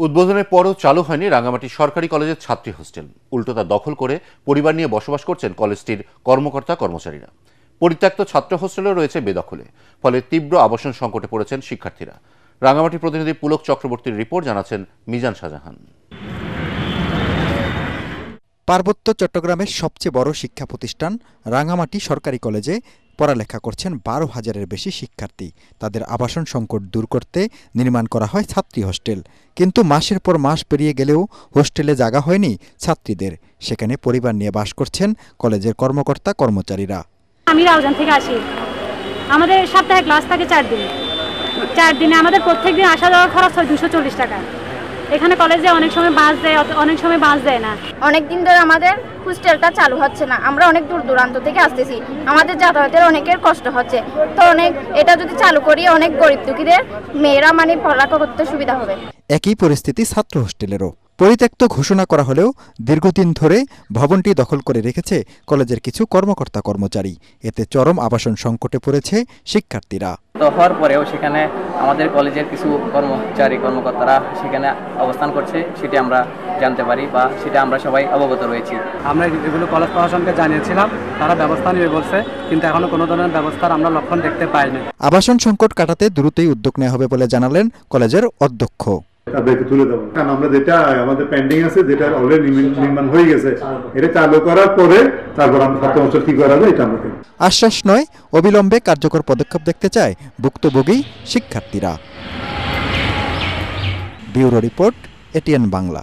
উদ্বোধনের পরও চালু হয়নি রাঙ্গামাটি সরকারি কলেজের ছাত্রী হোস্টেল। উল্টো তা দখল করে পরিবার নিয়ে বসবাস করছেন কলেজটির কর্মকর্তা কর্মচারীরা। পরিত্যক্ত ছাত্র হোস্টেলও রয়েছে বেদখলে, ফলে তীব্র আবাসন সংকটে পড়েছেন শিক্ষার্থীরা। রাঙ্গামাটি প্রতিনিধি পুলক চক্রবর্তীর রিপোর্ট, জানাচ্ছেন মিজান শাহজাহান। পার্বত্য চট্টগ্রামের সবচেয়ে বড় শিক্ষা প্রতিষ্ঠান রাঙ্গামাটি সরকারি কলেজে পড়ালেখা করছেন 12,000-এর বেশি শিক্ষার্থী। তাদের আবাসন সংকট দূর করতে নির্মাণ করা হয় ছাত্রী হোস্টেল, কিন্তু মাসের পর মাস পেরিয়ে গেলেও হোস্টেলে জায়গা হয়নি ছাত্রীদের। সেখানে পরিবার নিয়ে বাস করছেন কলেজের কর্মকর্তা কর্মচারীরা। আমি রাউজান থেকে আসি। আমাদের সপ্তাহে ক্লাস থাকে 4 দিন। 4 দিনে আমাদের প্রত্যেকদিন আসা যাওয়া খরচ হয় 240 টাকা। এখানে কলেজে অনেক সময় বাস দেয়, অনেক সময় বাস দেয় না। অনেক দিন ধরে আমাদের হোস্টেলটা চালু হচ্ছে না। আমরা অনেক দূর দূরান্ত থেকে আসতেছি, আমাদের যাতায়াতের অনেকের কষ্ট হচ্ছে। তো এটা যদি চালু করি অনেক গরিব দুঃখীদের মেয়েরা পড়ালেখা করতে সুবিধা হবে। একই পরিস্থিতি ছাত্র হোস্টেলেরও। পরিত্যক্ত ঘোষণা করা হলেও দীর্ঘদিন ধরে ভবনটি দখল করে রেখেছে কলেজের কিছু কর্মকর্তা কর্মচারী। এতে চরম আবাসন সংকটে পড়েছে শিক্ষার্থীরা। হওয়ার পরেও সেখানে আমাদের কলেজের কিছু কর্মকর্তারা সেখানে অবস্থান করছে, সেটি আমরা জানতে পারি বা সেটা আমরা সবাই অবগত রয়েছি। আমরা এগুলো কলেজ প্রশাসনকে জানিয়েছিলাম, তারা ব্যবস্থা নেবে বলছে, কিন্তু এখনো কোনো ধরনের ব্যবস্থার আমরা লক্ষণ দেখতে পাইনি। আবাসন সংকট কাটাতে দ্রুতই উদ্যোগ নেওয়া হবে বলে জানালেন কলেজের অধ্যক্ষ। তাদেরকে তুলে দেবো, কারণ আমরা যেটা আমাদের পেন্ডিং আছে, যেটা অলরেডি নির্মাণ হয়ে গেছে, এটা চালু করার পরে তারপর আমরা 7 বছর কি করা যায় এটা আমরা আশ্বাস নয়, অবিলম্বে কার্যকর পদক্ষেপ দেখতে চায় ভুক্তভোগী শিক্ষার্থীরা। Bureau report, ATN Bangla.